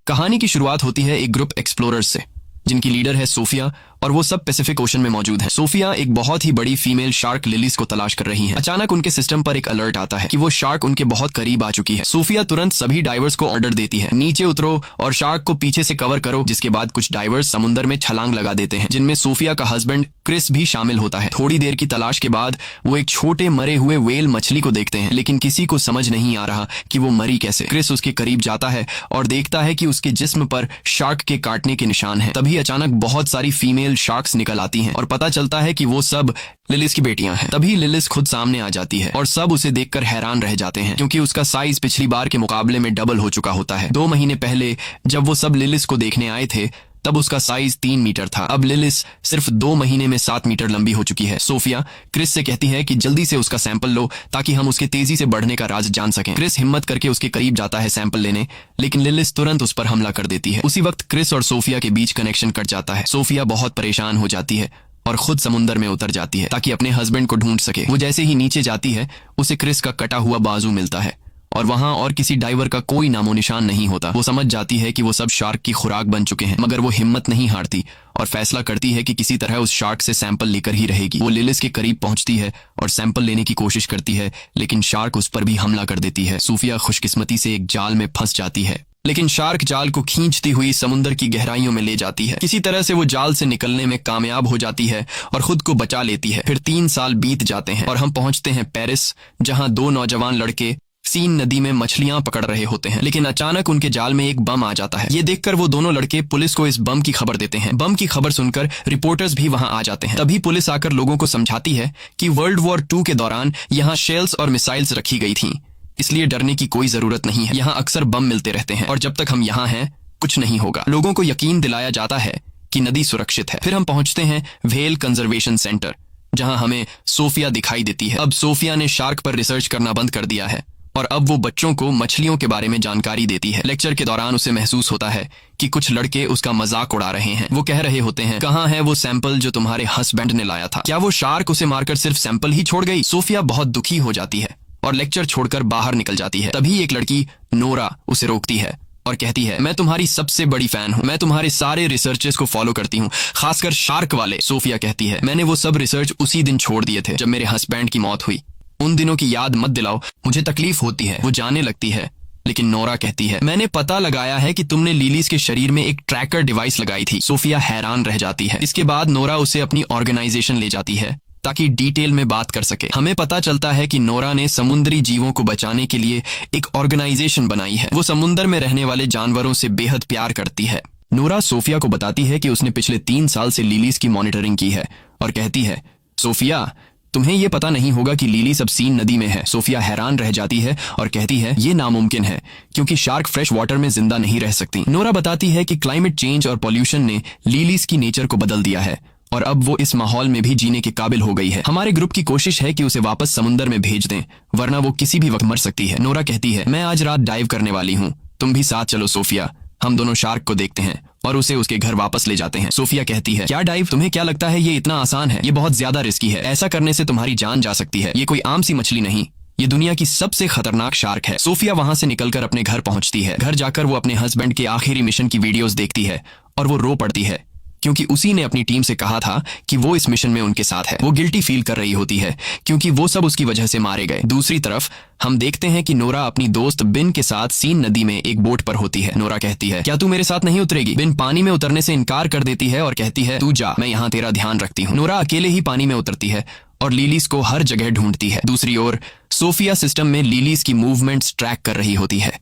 कहानी की शुरुआत होती है एक ग्रुप एक्सप्लोरर्स से, जिनकी लीडर है सोफिया, और वो सब पैसिफिक ओशन में मौजूद है। सोफिया एक बहुत ही बड़ी फीमेल शार्क लिलीज को तलाश कर रही है। अचानक उनके सिस्टम पर एक अलर्ट आता है कि वो शार्क उनके बहुत करीब आ चुकी है। सोफिया तुरंत सभी डाइवर्स को ऑर्डर देती है, नीचे उतरो और शार्क को पीछे से कवर करो। जिसके बाद कुछ डाइवर्स समुद्र में छलांग लगा देते हैं, जिनमें सोफिया का हस्बैंड क्रिस भी शामिल होता है। थोड़ी देर की तलाश के बाद वो एक छोटे मरे हुए व्हेल मछली को देखते हैं, लेकिन किसी को समझ नहीं आ रहा कि वो मरी कैसे। क्रिस उसके करीब जाता है और देखता है कि उसके जिस्म पर शार्क के काटने के निशान हैं। तभी अचानक बहुत सारी फीमेल शार्क्स निकल आती हैं और पता चलता है कि वो सब लिलिस की बेटियां हैं। तभी लिलिस खुद सामने आ जाती है और सब उसे देखकर हैरान रह जाते हैं, क्योंकि उसका साइज पिछली बार के मुकाबले में डबल हो चुका होता है। 2 महीने पहले जब वो सब लिलिस को देखने आए थे, तब उसका साइज 3 मीटर था। अब लिलिस सिर्फ 2 महीने में 7 मीटर लंबी हो चुकी है। सोफिया क्रिस से कहती है कि जल्दी से उसका सैंपल लो ताकि हम उसके तेजी से बढ़ने का राज जान सकें। क्रिस हिम्मत करके उसके करीब जाता है सैंपल लेने, लेकिन लिलिस तुरंत उस पर हमला कर देती है। उसी वक्त क्रिस और सोफिया के बीच कनेक्शन कट जाता है। सोफिया बहुत परेशान हो जाती है और खुद समुद्र में उतर जाती है ताकि अपने हस्बैंड को ढूंढ सके। वो जैसे ही नीचे जाती है, उसे क्रिस का कटा हुआ बाजू मिलता है और वहां और किसी डाइवर का कोई नामो निशान नहीं होता। वो समझ जाती है कि वो सब शार्क की खुराक बन चुके हैं, मगर वो हिम्मत नहीं हारती और फैसला करती है कि किसी तरह उस शार्क से सैंपल लेकर ही रहेगी। वो लिलिस के करीब पहुंचती है और सैंपल लेने की कोशिश करती है, लेकिन शार्क उस पर भी हमला कर देती है। सोफिया खुशकिस्मती से एक जाल में फंस जाती है, लेकिन शार्क जाल को खींचती हुई समुद्र की गहराइयों में ले जाती है। किसी तरह से वो जाल से निकलने में कामयाब हो जाती है और खुद को बचा लेती है। फिर 3 साल बीत जाते हैं और हम पहुंचते हैं पेरिस, जहां 2 नौजवान लड़के सीन नदी में मछलियां पकड़ रहे होते हैं। लेकिन अचानक उनके जाल में एक बम आ जाता है। ये देखकर वो दोनों लड़के पुलिस को इस बम की खबर देते हैं। बम की खबर सुनकर रिपोर्टर्स भी वहां आ जाते हैं। तभी पुलिस आकर लोगों को समझाती है कि वर्ल्ड वॉर 2 के दौरान यहाँ शेल्स और मिसाइल्स रखी गई थीं, इसलिए डरने की कोई जरूरत नहीं है। यहाँ अक्सर बम मिलते रहते हैं और जब तक हम यहाँ हैं कुछ नहीं होगा। लोगों को यकीन दिलाया जाता है कि नदी सुरक्षित है। फिर हम पहुंचते हैं व्हेल कंजर्वेशन सेंटर, जहां हमें सोफिया दिखाई देती है। अब सोफिया ने शार्क पर रिसर्च करना बंद कर दिया है और अब वो बच्चों को मछलियों के बारे में जानकारी देती है। लेक्चर के दौरान उसे महसूस होता है कि कुछ लड़के उसका मजाक उड़ा रहे हैं। वो कह रहे होते हैं, कहाँ है वो सैंपल जो तुम्हारे हस्बैंड ने लाया था? क्या वो शार्क उसे मारकर सिर्फ सैंपल ही छोड़ गई? सोफिया बहुत दुखी हो जाती है और लेक्चर छोड़कर बाहर निकल जाती है। तभी एक लड़की नोरा उसे रोकती है और कहती है, मैं तुम्हारी सबसे बड़ी फैन हूँ, मैं तुम्हारे सारे रिसर्चेस को फॉलो करती हूँ, खासकर शार्क वाले। सोफिया कहती है, मैंने वो सब रिसर्च उसी दिन छोड़ दिए थे जब मेरे हस्बैंड की मौत हुई। उन दिनों की याद मत दिलाओ, मुझे तकलीफ होती है। वो जाने लगती है, लेकिन नोरा कहती है, मैंने पता लगाया है कि तुमने लिलीज के शरीर में एक ट्रैकर डिवाइस लगाई थी। सोफिया हैरान रह जाती है। इसके बाद नोरा उसे अपनी ऑर्गेनाइजेशन ले जाती है ताकि डिटेल में बात कर सके। हमें पता चलता है कि नोरा ने समुद्री जीवों को बचाने के लिए एक ऑर्गेनाइजेशन बनाई है। वो समुद्र में रहने वाले जानवरों से बेहद प्यार करती है। नोरा सोफिया को बताती है कि उसने पिछले 3 साल से लिलीज की मॉनिटरिंग की है और कहती है, सोफिया तुम्हें ये पता नहीं होगा कि लिली सब सीन नदी में है। सोफिया हैरान रह जाती है और कहती है, ये नामुमकिन है क्योंकि शार्क फ्रेश वाटर में जिंदा नहीं रह सकती। नोरा बताती है कि क्लाइमेट चेंज और पॉल्यूशन ने लिलीज की नेचर को बदल दिया है और अब वो इस माहौल में भी जीने के काबिल हो गई है। हमारे ग्रुप की कोशिश है कि उसे वापस समुद्र में भेज दें, वरना वो किसी भी वक्त मर सकती है। नोरा कहती है, मैं आज रात डाइव करने वाली हूँ, तुम भी साथ चलो। सोफिया हम दोनों शार्क को देखते हैं और उसे उसके घर वापस ले जाते हैं। सोफिया कहती है, क्या डाइव? तुम्हें क्या लगता है ये इतना आसान है? ये बहुत ज्यादा रिस्की है, ऐसा करने से तुम्हारी जान जा सकती है। ये कोई आम सी मछली नहीं, ये दुनिया की सबसे खतरनाक शार्क है। सोफिया वहां से निकलकर अपने घर पहुंचती है। घर जाकर वो अपने हस्बैंड के आखिरी मिशन की वीडियोस देखती है और वो रो पड़ती है, क्योंकि उसी ने अपनी टीम से कहा था कि वो इस मिशन में उनके साथ है। वो गिल्टी फील कर रही होती है क्योंकि वो सब उसकी वजह से मारे गए। दूसरी तरफ हम देखते हैं कि नोरा अपनी दोस्त बिन के साथ सीन नदी में एक बोट पर होती है। नोरा कहती है, क्या तू मेरे साथ नहीं उतरेगी? बिन पानी में उतरने से इनकार कर देती है और कहती है, तू जा, मैं यहाँ तेरा ध्यान रखती हूँ। नोरा अकेले ही पानी में उतरती है और लिलीज को हर जगह ढूंढती है। दूसरी ओर सोफिया सिस्टम में लिलीज की मूवमेंट्स ट्रैक कर रही होती है।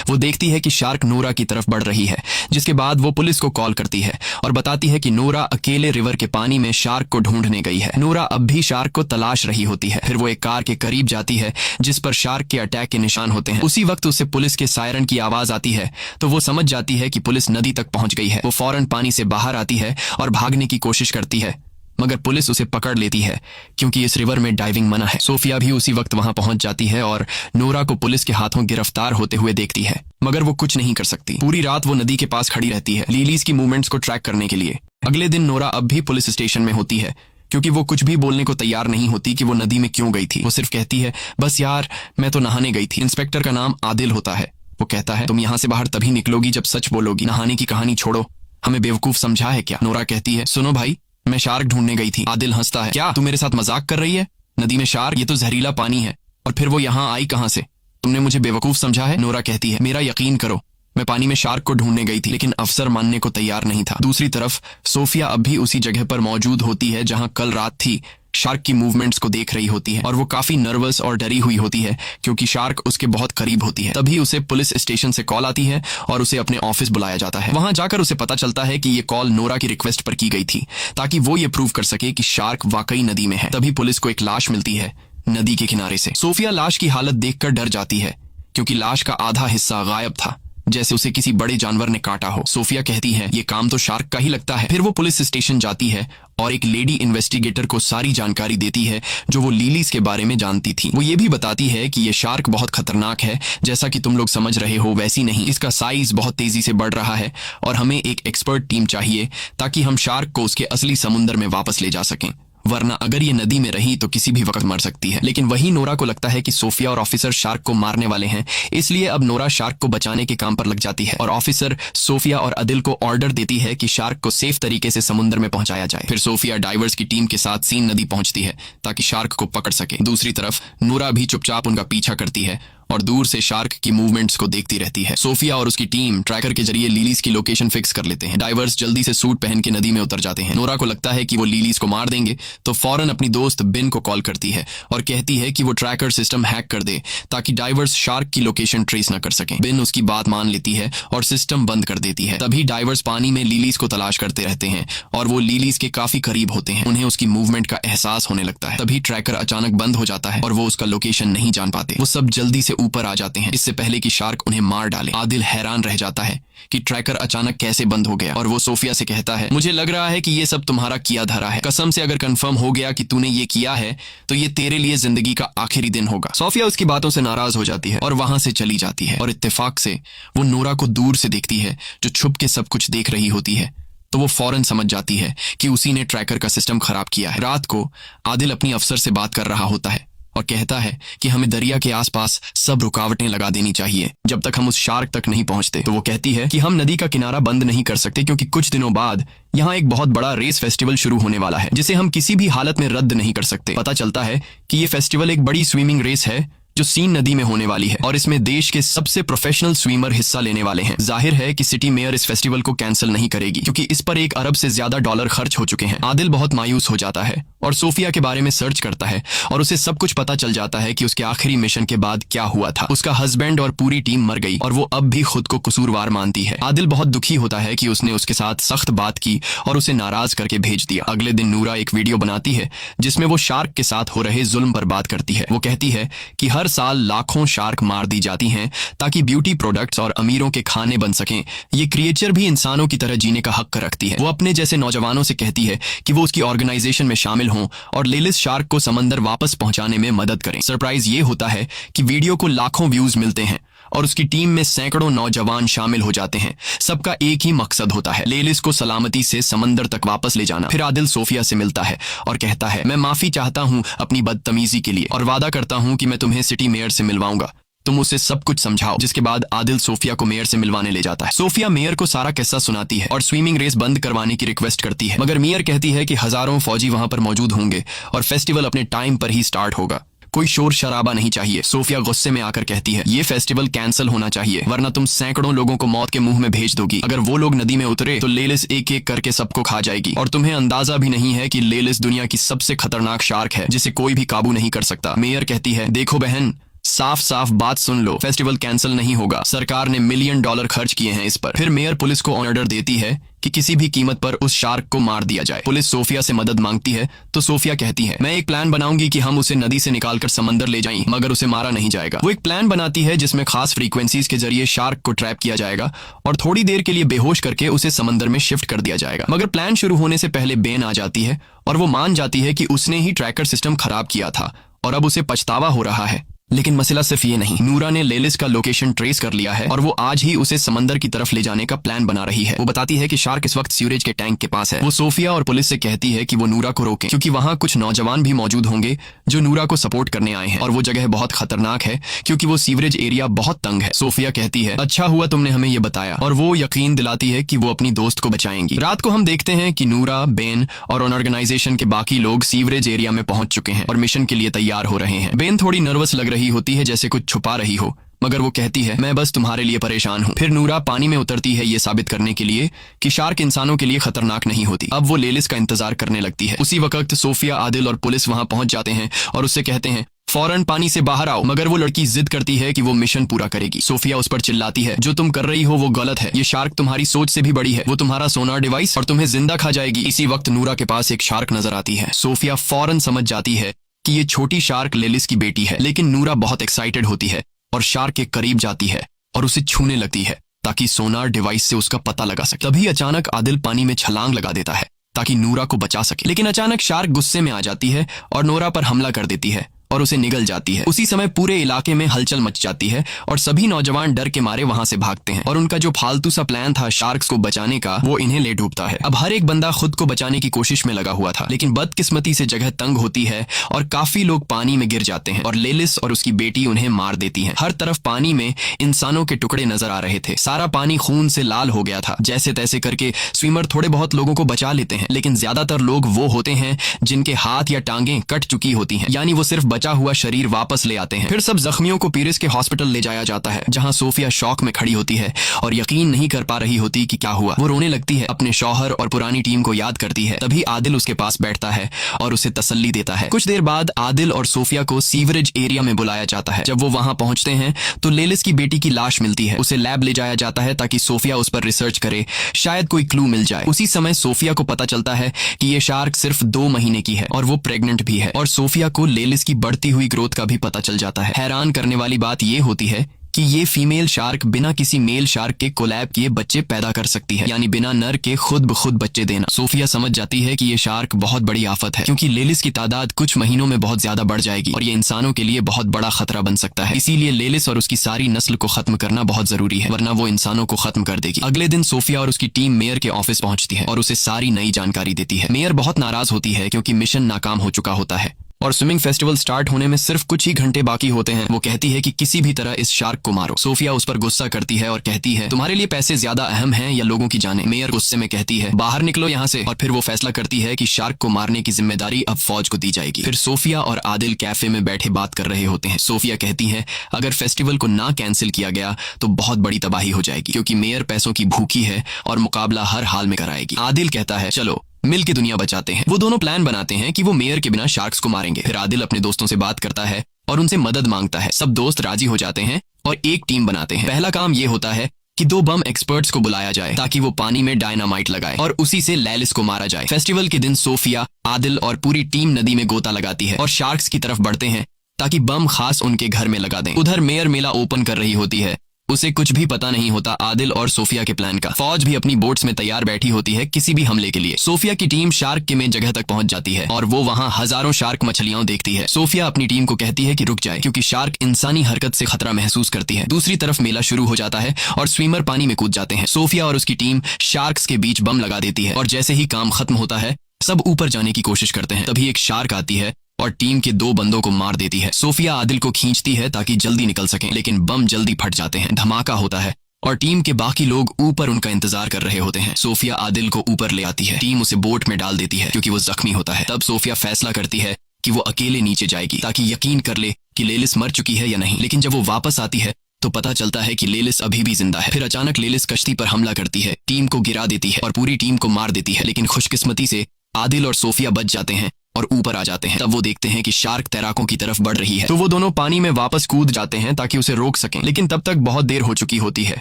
वो देखती है कि शार्क नोरा की तरफ बढ़ रही है, जिसके बाद वो पुलिस को कॉल करती है और बताती है कि नोरा अकेले रिवर के पानी में शार्क को ढूंढने गई है। नोरा अब भी शार्क को तलाश रही होती है। फिर वो एक कार के करीब जाती है जिस पर शार्क के अटैक के निशान होते हैं। उसी वक्त उसे पुलिस के सायरन की आवाज आती है, तो वो समझ जाती है कि पुलिस नदी तक पहुंच गई है। वो फौरन पानी से बाहर आती है और भागने की कोशिश करती है, मगर पुलिस उसे पकड़ लेती है क्योंकि इस रिवर में डाइविंग मना है। सोफिया भी उसी वक्त वहां पहुंच जाती है और नोरा को पुलिस के हाथों गिरफ्तार होते हुए देखती है, मगर वो कुछ नहीं कर सकती। पूरी रात वो नदी के पास खड़ी रहती है लिलीज की मूवमेंट्स को ट्रैक करने के लिए। अगले दिन नोरा अब भी पुलिस स्टेशन में होती है, क्योंकि वो कुछ भी बोलने को तैयार नहीं होती कि वो नदी में क्यों गई थी। वो सिर्फ कहती है, बस यार मैं तो नहाने गई थी। इंस्पेक्टर का नाम आदिल होता है। वो कहता है, तुम यहाँ से बाहर तभी निकलोगी जब सच बोलोगी। नहाने की कहानी छोड़ो, हमें बेवकूफ समझा है क्या? नोरा कहती है, सुनो भाई, मैं शार्क ढूंढने गई थी। आदिल हंसता है, क्या तू मेरे साथ मजाक कर रही है? नदी में शार्क? ये तो जहरीला पानी है। और फिर वो यहाँ आई कहाँ से? तुमने मुझे बेवकूफ समझा है? नोरा कहती है, मेरा यकीन करो, मैं पानी में शार्क को ढूंढने गई थी, लेकिन अफसर मानने को तैयार नहीं था। दूसरी तरफ सोफिया अब भी उसी जगह पर मौजूद होती है जहां कल रात थी। शार्क की मूवमेंट्स को देख रही होती है और वो काफी नर्वस और डरी हुई होती है क्योंकि शार्क उसके बहुत करीब होती है। तभी उसे पुलिस स्टेशन से कॉल आती है और उसे अपने ऑफिस बुलाया जाता है। वहां जाकर उसे पता चलता है कि ये कॉल नोरा की रिक्वेस्ट पर की गई थी ताकि वो ये प्रूव कर सके कि शार्क वाकई नदी में है। तभी पुलिस को एक लाश मिलती है नदी के किनारे से। सोफिया लाश की हालत देखकर डर जाती है क्योंकि लाश का आधा हिस्सा गायब था, जैसे उसे किसी बड़े जानवर ने काटा हो। सोफिया कहती है, ये काम तो शार्क का ही लगता है। फिर वो पुलिस स्टेशन जाती है और एक लेडी इन्वेस्टिगेटर को सारी जानकारी देती है जो वो लिलीज के बारे में जानती थी। वो ये भी बताती है कि ये शार्क बहुत खतरनाक है, जैसा कि तुम लोग समझ रहे हो वैसी नहीं। इसका साइज बहुत तेजी से बढ़ रहा है और हमें एक एक्सपर्ट टीम चाहिए ताकि हम शार्क को उसके असली समुद्र में वापस ले जा सकें, वरना अगर ये नदी में रही तो किसी भी वक्त मर सकती है। लेकिन वही नोरा को लगता है कि सोफिया और ऑफिसर शार्क को मारने वाले हैं, इसलिए अब नोरा शार्क को बचाने के काम पर लग जाती है और ऑफिसर सोफिया और अदिल को ऑर्डर देती है कि शार्क को सेफ तरीके से समुद्र में पहुंचाया जाए। फिर सोफिया डाइवर्स की टीम के साथ सीन नदी पहुंचती है ताकि शार्क को पकड़ सके। दूसरी तरफ नोरा भी चुपचाप उनका पीछा करती है और दूर से शार्क की मूवमेंट्स को देखती रहती है। सोफिया और उसकी टीम ट्रैकर के जरिए लिलीज की लोकेशन फिक्स कर लेते हैं। डाइवर्स जल्दी से सूट पहन के नदी में उतर जाते हैं। नोरा को लगता है कि वो लिलीज को मार देंगे तो फौरन अपनी दोस्त बिन को कॉल करती है और कहती है कि वो ट्रैकर सिस्टम हैक कर दे ताकि डाइवर्स शार्क की लोकेशन ट्रेस न कर सकें। बिन उसकी बात मान लेती है और सिस्टम बंद कर देती है। तभी डाइवर्स पानी में लिलीज को तलाश करते रहते हैं और वो लिलीज के काफी करीब होते हैं। उन्हें उसकी मूवमेंट का एहसास होने लगता है। तभी ट्रैकर अचानक बंद हो जाता है और वो उसका लोकेशन नहीं जान पाते। वो सब जल्दी से ऊपर आ जाते हैं इससे पहले कि शार्क उन्हें मार डाले। आदिल हैरान रह जाता है कि ट्रैकर अचानक कैसे बंद हो गया और वो सोफिया से कहता है, मुझे लग रहा है कि ये सब तुम्हारा किया धरा है। कसम से अगर कंफर्म हो गया कि तूने ये किया है तो ये तेरे लिए जिंदगी का आखिरी दिन होगा। सोफिया उसकी बातों से नाराज हो जाती है और वहां से चली जाती है और इत्तेफाक से वो नोरा को दूर से देखती है जो छुप के सब कुछ देख रही होती है। तो वो फौरन समझ जाती है कि उसी ने ट्रैकर का सिस्टम खराब किया है। रात को आदिल अपनी अफसर से बात कर रहा होता है और कहता है कि हमें दरिया के आसपास सब रुकावटें लगा देनी चाहिए जब तक हम उस शार्क तक नहीं पहुंचते। तो वो कहती है कि हम नदी का किनारा बंद नहीं कर सकते क्योंकि कुछ दिनों बाद यहाँ एक बहुत बड़ा रेस फेस्टिवल शुरू होने वाला है जिसे हम किसी भी हालत में रद्द नहीं कर सकते। पता चलता है कि ये फेस्टिवल एक बड़ी स्विमिंग रेस है जो सीन नदी में होने वाली है और इसमें देश के सबसे प्रोफेशनल स्विमर हिस्सा लेने वाले हैं। जाहिर है कि सिटी मेयर इस फेस्टिवल को कैंसिल नहीं करेगी क्योंकि इस पर $1 अरब से ज्यादा डॉलर खर्च हो चुके हैं। आदिल बहुत मायूस हो जाता है और सोफिया के बारे में सर्च करता है और उसे सब कुछ पता चल जाता है कि उसके आखिरी मिशन के बाद क्या हुआ था। उसका हस्बैंड और पूरी टीम मर गई और वो अब भी खुद को कसूरवार मानती है। आदिल बहुत दुखी होता है कि उसने उसके साथ सख्त बात की और उसे नाराज करके भेज दिया। अगले दिन नूरा एक वीडियो बनाती है जिसमें वो शार्क के साथ हो रहे जुल्म पर बात करती है। वो कहती है कि हर साल लाखों शार्क मार दी जाती हैं ताकि ब्यूटी प्रोडक्ट्स और अमीरों के खाने बन सकें। ये क्रिएचर भी इंसानों की तरह जीने का हक रखती है। वो अपने जैसे नौजवानों से कहती है कि वो उसकी ऑर्गेनाइजेशन में शामिल हों और लेलिस शार्क को समंदर वापस पहुंचाने में मदद करें। सरप्राइज ये होता है कि वीडियो को लाखों व्यूज मिलते हैं और उसकी टीम में सैकड़ों नौजवान शामिल हो जाते हैं। सबका एक ही मकसद होता है, लेलिस को सलामती से समंदर तक वापस ले जाना। फिर आदिल सोफिया से मिलता है और कहता है, मैं माफी चाहता हूं अपनी बदतमीजी के लिए और वादा करता हूं कि मैं तुम्हें सिटी मेयर से मिलवाऊंगा। तुम उसे सब कुछ समझाओ। जिसके बाद आदिल सोफिया को मेयर से मिलवाने ले जाता है। सोफिया मेयर को सारा किस्सा सुनाती है और स्विमिंग रेस बंद करवाने की रिक्वेस्ट करती है, मगर मेयर कहती है कि हजारों फौजी वहां पर मौजूद होंगे और फेस्टिवल अपने टाइम पर ही स्टार्ट होगा। कोई शोर शराबा नहीं चाहिए। सोफिया गुस्से में आकर कहती है, ये फेस्टिवल कैंसिल होना चाहिए वरना तुम सैकड़ों लोगों को मौत के मुंह में भेज दोगी। अगर वो लोग नदी में उतरे तो लेलिस एक एक करके सबको खा जाएगी और तुम्हें अंदाजा भी नहीं है कि लेलिस दुनिया की सबसे खतरनाक शार्क है जिसे कोई भी काबू नहीं कर सकता। मेयर कहती है, देखो बहन, साफ साफ बात सुन लो, फेस्टिवल कैंसिल नहीं होगा। सरकार ने $1 मिलियन खर्च किए हैं इस पर। फिर मेयर पुलिस को ऑर्डर देती है कि किसी भी कीमत पर उस शार्क को मार दिया जाए। पुलिस सोफिया से मदद मांगती है तो सोफिया कहती है, मैं एक प्लान बनाऊंगी कि हम उसे नदी से निकालकर समंदर ले जाएं, मगर उसे मारा नहीं जाएगा। वो एक प्लान बनाती है जिसमें खास फ्रीक्वेंसीज के जरिए शार्क को ट्रैप किया जाएगा और थोड़ी देर के लिए बेहोश करके उसे समंदर में शिफ्ट कर दिया जाएगा। मगर प्लान शुरू होने से पहले बेन आ जाती है और वो मान जाती है कि उसने ही ट्रैकर सिस्टम खराब किया था और अब उसे पछतावा हो रहा है। लेकिन मसला सिर्फ ये नहीं, नूरा ने लेलिस का लोकेशन ट्रेस कर लिया है और वो आज ही उसे समंदर की तरफ ले जाने का प्लान बना रही है। वो बताती है कि शार्क इस वक्त सीवरेज के टैंक के पास है। वो सोफिया और पुलिस से कहती है कि वो नूरा को रोके, क्योंकि वहाँ कुछ नौजवान भी मौजूद होंगे जो नूरा को सपोर्ट करने आए हैं और वो जगह बहुत खतरनाक है क्योंकि वो सीवरेज एरिया बहुत तंग है। सोफिया कहती है, अच्छा हुआ तुमने हमें ये बताया, और वो यकीन दिलाती है कि वो अपनी दोस्त को बचाएंगी। रात को हम देखते हैं कि नूरा, बेन और ऑर्गेनाइजेशन के बाकी लोग सीवरेज एरिया में पहुंच चुके हैं और मिशन के लिए तैयार हो रहे हैं। बेन थोड़ी नर्वस लग रही होती है, जैसे कुछ छुपा रही हो, मगर वो कहती है, मैं बस तुम्हारे लिए परेशान हूँ। फिर नूरा पानी में उतरती है ये साबित करने के लिए कि शार्क इंसानों के लिए खतरनाक नहीं होती। अब वो लेलिस का इंतजार करने लगती है। उसी वक्त सोफिया, आदिल और पुलिस वहां पहुंच जाते हैं और उससे कहते हैं, फौरन पानी से बाहर आओ, मगर वो लड़की जिद करती है कि वो मिशन पूरा करेगी। सोफिया उस पर चिल्लाती है, जो तुम कर रही हो वो गलत है, ये शार्क तुम्हारी सोच से भी बड़ी है, वो तुम्हारा सोनार डिवाइस और तुम्हें जिंदा खा जाएगी। इसी वक्त नूरा के पास एक शार्क नजर आती है। सोफिया फौरन समझ जाती है कि ये छोटी शार्क लेलिस की बेटी है, लेकिन नूरा बहुत एक्साइटेड होती है और शार्क के करीब जाती है और उसे छूने लगती है ताकि सोनार डिवाइस से उसका पता लगा सके। तभी अचानक आदिल पानी में छलांग लगा देता है ताकि नूरा को बचा सके, लेकिन अचानक शार्क गुस्से में आ जाती है और नूरा पर हमला कर देती है और उसे निगल जाती है। उसी समय पूरे इलाके में हलचल मच जाती है और सभी नौजवान डर के मारे वहां से भागते हैं और उनका जो फालतू सा प्लान था शार्क्स को बचाने का, वो इन्हें ले डूबता है। अब हर एक बंदा खुद को बचाने की कोशिश में लगा हुआ था, लेकिन बदकिस्मती से जगह तंग होती है और काफी लोग पानी में गिर जाते हैं और लेलिस और उसकी बेटी उन्हें मार देती है। हर तरफ पानी में इंसानों के टुकड़े नजर आ रहे थे। सारा पानी खून से लाल हो गया था। जैसे तैसे करके स्विमर थोड़े बहुत लोगों को बचा लेते हैं, लेकिन ज्यादातर लोग वो होते हैं जिनके हाथ या टांगें कट चुकी होती हैं, यानी वो सिर्फ बचा हुआ शरीर वापस ले आते हैं। फिर सब जख्मियों को पीरिस के हॉस्पिटल ले जाया जाता है, जहां सोफिया शॉक में खड़ी होती है और यकीन नहीं कर पा रही होती कि क्या हुआ। वो रोने लगती है, अपने शौहर और पुरानी टीम को याद करती है। तभी आदिल उसके पास बैठता है और उसे तसल्ली देता है। कुछ देर बाद आदिल और सोफिया को सीवरेज एरिया में बुलाया जाता है। जब वो वहां पहुंचते हैं तो लेलिस की बेटी की लाश मिलती है। उसे लैब ले जाया जाता है ताकि सोफिया उस पर रिसर्च करे, शायद कोई क्लू मिल जाए। उसी समय सोफिया को पता चलता है कि ये शार्क सिर्फ 2 महीने की है और वो प्रेग्नेंट भी है, और सोफिया को लेलिस की बढ़ती हुई ग्रोथ का भी पता चल जाता है। हैरान करने वाली बात यह होती है कि ये फीमेल शार्क बिना किसी मेल शार्क के कोलैब किए बच्चे पैदा कर सकती है, यानी बिना नर के खुद ब खुद बच्चे देना। सोफिया समझ जाती है कि ये शार्क बहुत बड़ी आफत है, क्योंकि लेलिस की तादाद कुछ महीनों में बहुत ज्यादा बढ़ जाएगी और ये इंसानों के लिए बहुत बड़ा खतरा बन सकता है। इसीलिए लेलिस और उसकी सारी नस्ल को खत्म करना बहुत जरूरी है, वरना वो इंसानों को खत्म कर देगी। अगले दिन सोफिया और उसकी टीम मेयर के ऑफिस पहुंचती है और उसे सारी नई जानकारी देती है। मेयर बहुत नाराज होती है क्योंकि मिशन नाकाम हो चुका होता है और स्विमिंग फेस्टिवल स्टार्ट होने में सिर्फ कुछ ही घंटे बाकी होते हैं। वो कहती है कि किसी भी तरह इस शार्क को मारो। सोफिया उस पर गुस्सा करती है और कहती है, तुम्हारे लिए पैसे ज्यादा अहम हैं या लोगों की जानें? मेयर गुस्से में कहती है, बाहर निकलो यहाँ से। और फिर वो फैसला करती है कि शार्क को मारने की जिम्मेदारी अब फौज को दी जाएगी। फिर सोफिया और आदिल कैफे में बैठे बात कर रहे होते हैं। सोफिया कहती है, अगर फेस्टिवल को ना कैंसिल किया गया तो बहुत बड़ी तबाही हो जाएगी, क्योंकि मेयर पैसों की भूखी है और मुकाबला हर हाल में कराएगी। आदिल कहता है, चलो मिल के दुनिया बचाते हैं। वो दोनों प्लान बनाते हैं कि वो मेयर के बिना शार्क्स को मारेंगे। फिर आदिल अपने दोस्तों से बात करता है और उनसे मदद मांगता है। सब दोस्त राजी हो जाते हैं और एक टीम बनाते हैं। पहला काम ये होता है कि 2 बम एक्सपर्ट्स को बुलाया जाए ताकि वो पानी में डायनामाइट लगाए और उसी से लेलिस को मारा जाए। फेस्टिवल के दिन सोफिया, आदिल और पूरी टीम नदी में गोता लगाती है और शार्क्स की तरफ बढ़ते हैं ताकि बम खास उनके घर में लगा दें। उधर मेयर मेला ओपन कर रही होती है। उसे कुछ भी पता नहीं होता आदिल और सोफिया के प्लान का। फौज भी अपनी बोट्स में तैयार बैठी होती है किसी भी हमले के लिए। सोफिया की टीम शार्क के में जगह तक पहुंच जाती है और वो वहां हजारों शार्क मछलियां देखती है। सोफिया अपनी टीम को कहती है कि रुक जाए, क्योंकि शार्क इंसानी हरकत से खतरा महसूस करती है। दूसरी तरफ मेला शुरू हो जाता है और स्विमर पानी में कूद जाते हैं। सोफिया और उसकी टीम शार्क्स के बीच बम लगा देती है और जैसे ही काम खत्म होता है सब ऊपर जाने की कोशिश करते हैं। तभी एक शार्क आती है और टीम के 2 बंदों को मार देती है। सोफिया आदिल को खींचती है ताकि जल्दी निकल सकें, लेकिन बम जल्दी फट जाते हैं। धमाका होता है और टीम के बाकी लोग ऊपर उनका इंतजार कर रहे होते हैं। सोफिया आदिल को ऊपर ले आती है। टीम उसे बोट में डाल देती है क्योंकि वो जख्मी होता है। तब सोफिया फैसला करती है कि वो अकेले नीचे जाएगी ताकि यकीन कर ले कि लेलिस मर चुकी है या नहीं। लेकिन जब वो वापस आती है तो पता चलता है कि लेलिस अभी भी जिंदा है। फिर अचानक लेलिस कश्ती पर हमला करती है, टीम को गिरा देती है और पूरी टीम को मार देती है। लेकिन खुशकिस्मती से आदिल और सोफिया बच जाते हैं और ऊपर आ जाते हैं। तब वो देखते हैं कि शार्क तैराकों की तरफ बढ़ रही है, तो वो दोनों पानी में वापस कूद जाते हैं ताकि उसे रोक सकें। लेकिन तब तक बहुत देर हो चुकी होती है।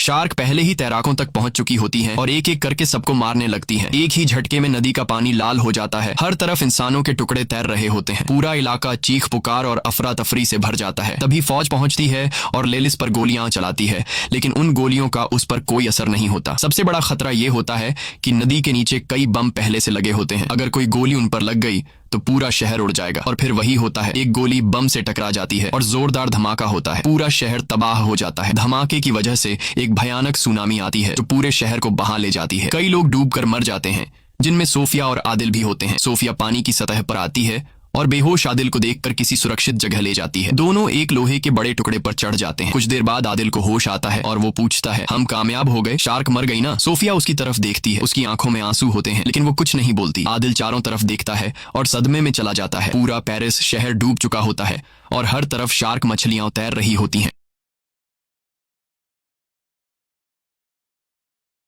शार्क पहले ही तैराकों तक पहुंच चुकी होती हैं और एक एक करके सबको मारने लगती हैं। एक ही झटके में नदी का पानी लाल हो जाता है। हर तरफ इंसानों के टुकड़े तैर रहे होते हैं। पूरा इलाका चीख पुकार और अफरा तफरी से भर जाता है। तभी फौज पहुंचती है और लेलिस पर गोलियां चलाती है, लेकिन उन गोलियों का उस पर कोई असर नहीं होता। सबसे बड़ा खतरा यह होता है कि नदी के नीचे कई बम पहले से लगे होते हैं। अगर कोई गोली उन पर लग गई तो पूरा शहर उड़ जाएगा। और फिर वही होता है, एक गोली बम से टकरा जाती है और जोरदार धमाका होता है। पूरा शहर तबाह हो जाता है। धमाके की वजह से एक भयानक सुनामी आती है जो पूरे शहर को बहा ले जाती है। कई लोग डूबकर मर जाते हैं, जिनमें सोफिया और आदिल भी होते हैं। सोफिया पानी की सतह पर आती है और बेहोश आदिल को देखकर किसी सुरक्षित जगह ले जाती है। दोनों एक लोहे के बड़े टुकड़े पर चढ़ जाते हैं। कुछ देर बाद आदिल को होश आता है और वो पूछता है, हम कामयाब हो गए? शार्क मर गई ना? सोफिया उसकी तरफ देखती है। उसकी आंखों में आंसू होते हैं, लेकिन वो कुछ नहीं बोलती। आदिल चारों तरफ देखता है और सदमे में चला जाता है। पूरा पेरिस शहर डूब चुका होता है और हर तरफ शार्क मछलियां तैर रही होती हैं।